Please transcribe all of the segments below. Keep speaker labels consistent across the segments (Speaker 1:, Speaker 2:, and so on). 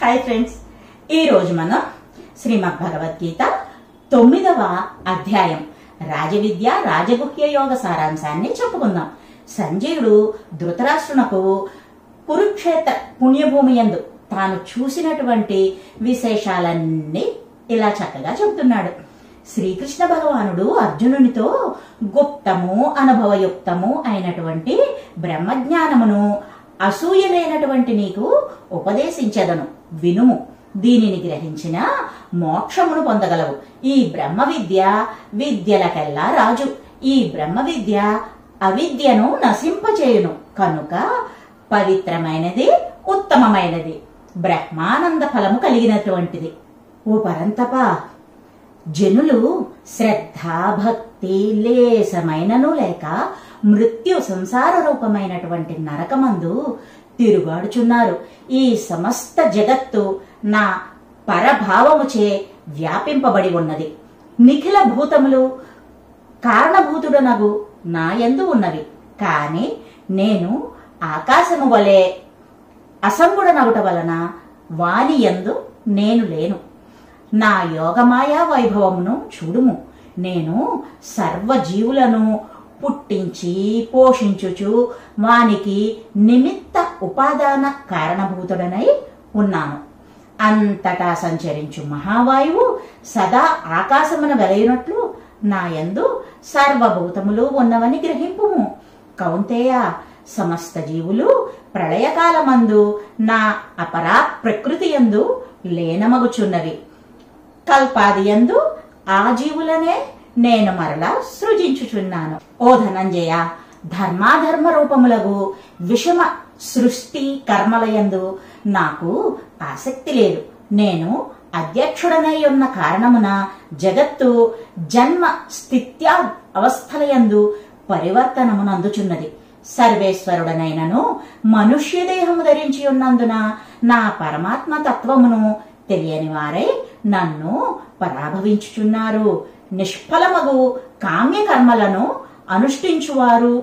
Speaker 1: Hi friends, ఈ రోజు మనం శ్రీమద్ భగవద్గీత 9వ అధ్యాయం రాజవిద్య రాజగుహ్య యోగ సారాంశాన్ని చెప్పుకుందాం. సంజయుడు ధృతరాష్ట్రునకు కురుక్షేత్ర పుణ్యభూమి యందు తాను చూసినటువంటి విశేషాలన్నీ ఇలా చక్కగా చెబుతున్నాడు. శ్రీకృష్ణ భగవానుడు అర్జునునితో గుప్తము అనుభవయుక్తము అయినటువంటి బ్రహ్మజ్ఞానమును అసూయలేనటువంటి నీకు ఉపదేశించెదను, వినుము. దీనిని గ్రహించిన మోక్షమును పొందగలవు. ఈ బ్రహ్మ విద్య విద్యలకెల్లా రాజు. ఈ బ్రహ్మ విద్య అవిద్యను నశింపచేయును కనుక పవిత్రమైనది, ఉత్తమమైనది, బ్రహ్మానంద ఫలము కలిగినటువంటిది. ఓ పరంతప, జనులు శ్రద్ధ భక్తి లేసమైనను లేక మృత్యు సంసార రూపమైనటువంటి నరకమందు తిరుగాడుచున్నారు. ఈ సమస్త జగత్తు నా పరభావముచే వ్యాపింపబడి ఉన్నది. నిఖిల భూతములు కారణభూతుడనగు నా యందు ఉన్నవి. కాని నేను ఆకాశము వలె అసంగుడనగుట వలన వాని యందు నేను లేను. నా యోగమాయా వైభవమును చూడుము. నేను సర్వజీవులను పుట్టించి పోషించుచు వానికి నిమిత్త ఉపాదాన కారణభూతుడనై ఉన్నాను. అంతటా సంచరించు మహావాయువు సదా ఆకాశమున వెలయునట్లు నా యందు సర్వభూతములు ఉన్నవని గ్రహింపుము. కౌంతేయ, సమస్త జీవులు ప్రళయకాలమందు నా అపరా ప్రకృతి యందు లీనమగుచున్నవి. కల్పాది యందు ఆ జీవులనే నేను మరలా సృజించుచున్నాను. ఓ ధనంజయ, ధర్మాధర్మ రూపములకు విషమ సృష్టి కర్మలయందు నాకు ఆసక్తి లేదు. నేను అధ్యక్షుడనై ఉన్న కారణమున జగత్తు జన్మ స్థిత్యా అవస్థలయందు పరివర్తనమునందుచున్నది. సర్వేశ్వరుడనైనను మనుష్య దేహము ధరించి ఉన్నందున నా పరమాత్మ తత్వమును తెలియని వారై నన్ను పరాభవించుచున్నారు. నిష్ఫలమగు కామ్యకర్మలను అనుష్ఠించువారు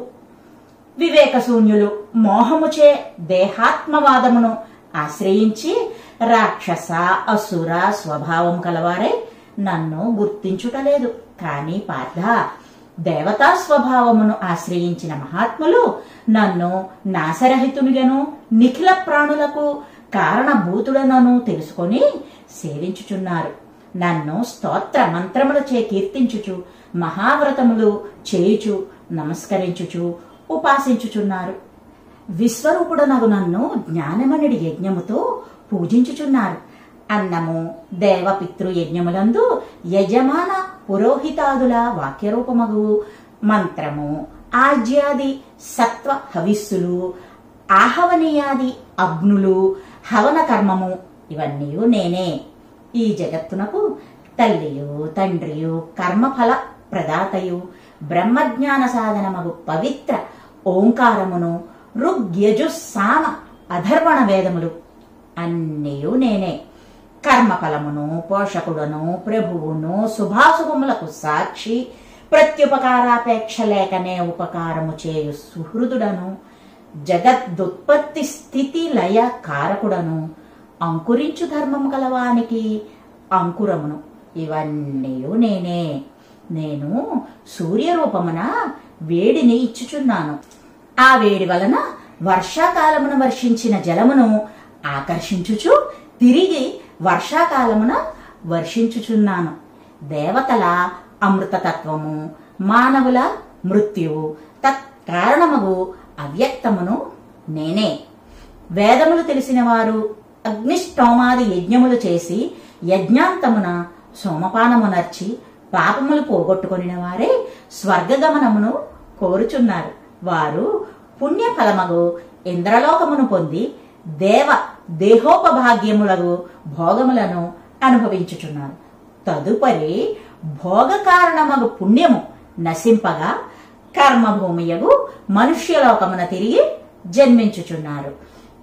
Speaker 1: వివేకశూన్యులు మోహముచే దేహాత్మవాదమును ఆశ్రయించి రాక్షస అసుర స్వభావం కలవారే నన్ను గుర్తించుటలేదు. కాని పార్థ, దేవతా స్వభావమును ఆశ్రయించిన మహాత్ములు నన్ను నాశరహితునిగను నిఖిల ప్రాణులకు కారణభూతుడనను తెలుసుకొని సేవించుచున్నారు. నన్ను స్తోత్ర మంత్రములచే కీర్తించుచు మహావ్రతములు చేయుచు నమస్కరించుచు ఉపాసించుచున్నారు. విశ్వరూపుడనగు నన్ను జ్ఞానమనుడి యజ్ఞముతో పూజించుచున్నారు. అన్నము దేవపితృ యజ్ఞములందు యజమాన పురోహితాదుల వాక్యరూపమగు మంత్రము, ఆజ్యాది సత్వ హవిస్సులు, ఆహవనీయాది అగ్నులు, హవన కర్మము ఇవన్నీ నేనే. ఈ జగత్తునకు తల్లియు తండ్రియు కర్మఫల ప్రదాతయు బ్రహ్మజ్ఞాన సాధనమగు పవిత్ర ఓంకారమును ఋగ్యజు సామ అధర్వణ వేదములు అన్నీయు నేనే. కర్మఫలమును పోషకుడను ప్రభువును శుభాశుభములకు సాక్షి ప్రత్యుపకారాపేక్ష లేకనే ఉపకారము చేయు సుహృదుడను జగద్దుత్పత్తి స్థితి లయ కారకుడను అంకురించు ధర్మము కలవానికి అంకురమును ఇవన్నీ నేనే. నేను సూర్యరూపమున వేడిని ఇచ్చుచున్నాను. ఆ వేడి వలన వర్షాకాలమున వర్షించిన జలమును ఆకర్షించుచు తిరిగి వర్షాకాలమున వర్షించుచున్నాను. దేవతల అమృతతత్వము, మానవుల మృత్యువు తత్కారణమగు అవ్యక్తమును నేనే. వేదములు తెలిసిన వారు అగ్నిష్టోమాది యజ్ఞములు చేసి యజ్ఞాంతమున సోమపానమునర్చి పాపములు పోగొట్టుకొనిన వారే స్వర్గగమనమును కోరుచున్నారు. వారు పుణ్యఫలమగు ఇంద్రలోకమును పొంది దేహోపభాగ్యములకు భోగములను అనుభవించుచున్నారు. తదుపరి భోగ కారణమగు పుణ్యము నశింపగా కర్మభూమియగు మనుష్యలోకమున తిరిగి జన్మించుచున్నారు.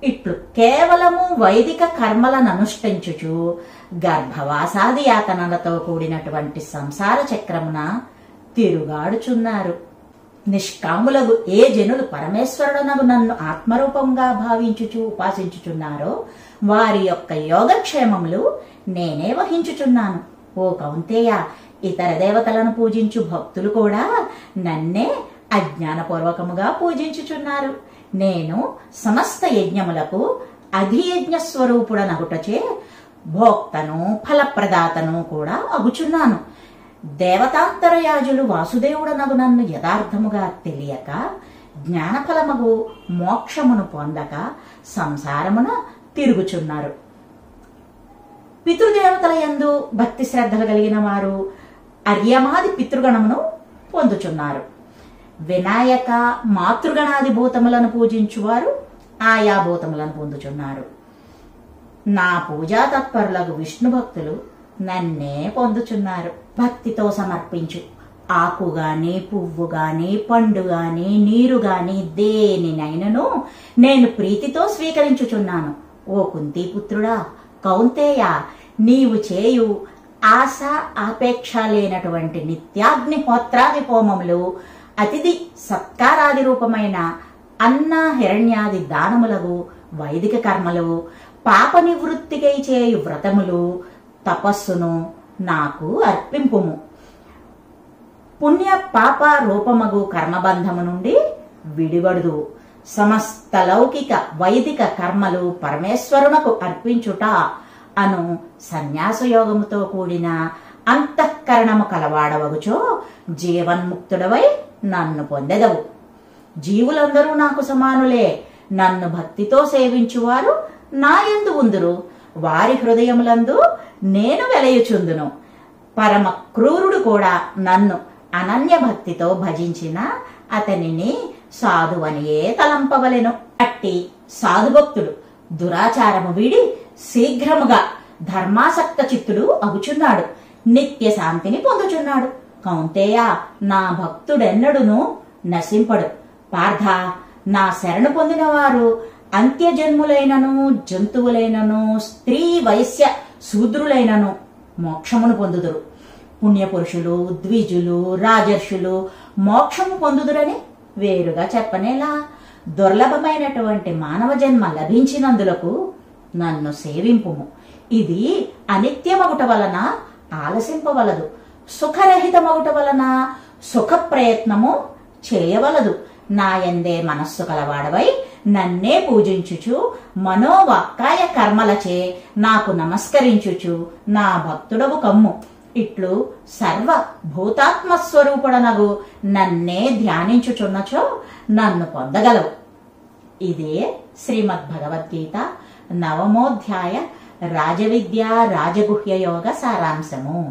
Speaker 1: ఇట్లు కేవలము వైదిక కర్మలను అనుష్ఠించుచు గర్భవాసాది యాతనలతో కూడినటువంటి సంసార చక్రమున తిరుగాడుచున్నారు. నిష్కాములకు ఏ జనులు పరమేశ్వరుడనగు నన్ను ఆత్మరూపంగా భావించుచు ఉపాసించుచున్నారో వారి యొక్క యోగక్షేమములు నేనే వహించుచున్నాను. ఓ కౌంతేయ, ఇతర దేవతలను పూజించు భక్తులు కూడా నన్నే అజ్ఞానపూర్వకముగా పూజించుచున్నారు. నేను సమస్త యజ్ఞములకు అధియజ్ఞ స్వరూపుడనగుటచే భోక్తను ఫలప్రదాతను కూడా అగుచున్నాను. దేవతాంతరయాజులు వాసుదేవుడనగు నన్ను యథార్థముగా తెలియక జ్ఞానఫలమగు మోక్షమును పొందక సంసారమున తిరుగుచున్నారు. పితృదేవతల యందు భక్తి శ్రద్ధలు కలిగిన వారు అర్యమాది పితృగణమును పొందుచున్నారు. వినాయక మాతృగణాది భూతములను పూజించువారు ఆయా భూతములను పొందుచున్నారు. నా పూజా తత్పరులకు విష్ణు భక్తులు నన్నే పొందుచున్నారు. భక్తితో సమర్పించు ఆకు గాని, పువ్వు గాని, పండు గాని, నీరు గాని దేనినైనను నేను ప్రీతితో స్వీకరించుచున్నాను. ఓ కుంతీపుత్రుడా, కౌంతేయ, నీవు చేయు ఆశ ఆపేక్ష లేనటువంటి నిత్యాగ్నిహోత్రాది హోమములు, అతిథి సత్కారాది రూపమైన అన్న హిరణ్యాది దానములకు వైదిక కర్మలు, పాప నివృత్తికై చేయు వ్రతములు, తపస్సును నాకు అర్పింపుము. పుణ్య పాప రూపమగు కర్మబంధము నుండి విడివడుదు. సమస్త లౌకిక వైదిక కర్మలు పరమేశ్వరునకు అర్పించుట అను సన్యాసయోగముతో కూడిన అంతఃకరణము కలవాడవగుచో జీవన్ముక్తుడవై నన్ను పొందెదవు. జీవులందరూ నాకు సమానులే. నన్ను భక్తితో సేవించువారు నాయందు ఉందురు. వారి హృదయములందు నేను వెలయుచుందును. పరమ క్రూరుడు కూడా నన్ను అనన్య భక్తితో భజించిన అతనిని సాధువనియే తలంపవలెను. అట్టి సాధుభక్తుడు దురాచారము వీడి శీఘ్రముగా ధర్మాసక్త చిత్తుడు అగుచున్నాడు. నిత్య శాంతిని పొందుచున్నాడు. కౌంతేయ, నా భక్తుడెన్నడును నశింపడు. పార్థ, నా శరణు పొందిన వారు అంత్యజన్ములైనను, జంతువులైనను, స్త్రీ వైశ్య శూద్రులైనను మోక్షమును పొందుదురు. పుణ్యపురుషులు, ద్విజులు, రాజర్షులు మోక్షము పొందుదురని వేరుగా చెప్పనేలా? దుర్లభమైనటువంటి మానవ జన్మ లభించినందులకు నన్ను సేవింపుము. ఇది అనిత్యమగుట వలన ఆలసింపవలదు. సుఖరహితమగుట వలన సుఖ ప్రయత్నము చేయవలదు. నాయందే మనస్సు కలవాడవై నన్నే పూజించుచు మనోవాక్కాయ కర్మలచే నాకు నమస్కరించుచు నా భక్తుడవు కమ్ము. ఇట్లు సర్వ భూతాత్మస్వరూపుడనగు నన్నే ధ్యానించుచున్నచో నన్ను పొందగలవు. ఇదే శ్రీమద్భగవద్గీత 9వ అధ్యాయ రాజవిద్య రాజగుహ్య యోగ సారాంశము.